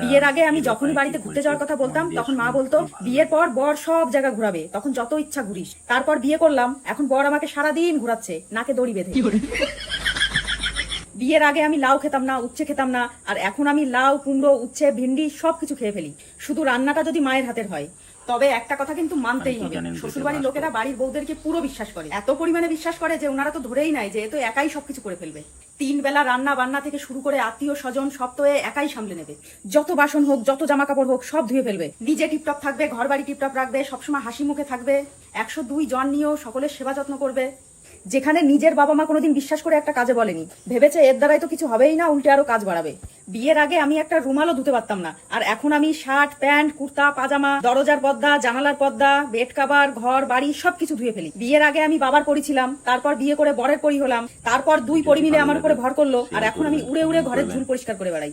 বিয়ের আগে আমি যখনই বাড়িতে ঘুরতে যাওয়ার কথা বলতাম তখন মা বলতো বিয়ের পর বর সব জায়গা ঘুরাবে, তখন যত ইচ্ছা ঘুরিস। তারপর বিয়ে করলাম, এখন বর আমাকে সারাদিন ঘুরাচ্ছে নাকে দড়ি বেঁধে। বিয়ের আগে আমি লাউ খেতাম না, উচ্ছে খেতাম না, আর এখন আমি লাউ, কুমড়ো, উচ্ছে, ভিন্ডি সবকিছু খেয়ে ফেলি, শুধু রান্নাটা যদি মায়ের হাতের হয়। তবে একটা কথা কিন্তু মানতেই হবে, শ্বশুরবাড়ির লোকেরা বাড়ির বউদেরকে পুরো বিশ্বাস করে, এত পরিমাণে বিশ্বাস করে যে ওনারা তো ধরেই নাই যে এ তো একাই সবকিছু করে ফেলবে। 3 বেলা রান্না বান্না থেকে শুরু করে আত্মীয় স্বজন সব তো একাই সামলে নেবে। যত বাসন হোক, যত জামা কাপড় হোক, সব ধুয়ে ফেলবে, নিজে টিপটপ থাকবে, ঘর বাড়ি টিপটপ রাখবে, সবসময় হাসি মুখে থাকবে, 102 জন নিয়েও সকলের সেবা যত্ন করবে। যেখানে নিজের বাবা মা কোনোদিন বিশ্বাস করে একটা কাজে বলেনি, ভেবেছে এর দ্বারাই তো কিছু হবেই না, উল্টে আরো কাজ বাড়াবে। বিয়ের আগে আমি একটা রুমালও ধুতে পারতাম না, আর এখন আমি শার্ট, প্যান্ট, কুর্তা, পাজামা, দরজার পর্দা, জানালার পর্দা, বেড কাভার, ঘর বাড়ি সবকিছু ধুয়ে ফেলি। বিয়ের আগে আমি বাবার পরি ছিলাম, তারপর বিয়ে করে বরের পরি হলাম, তারপর 2 পরি মিলে আমার উপরে ভর করলো, আর এখন আমি উড়ে উড়ে ঘরের ঝুল পরিষ্কার করে বেড়াই।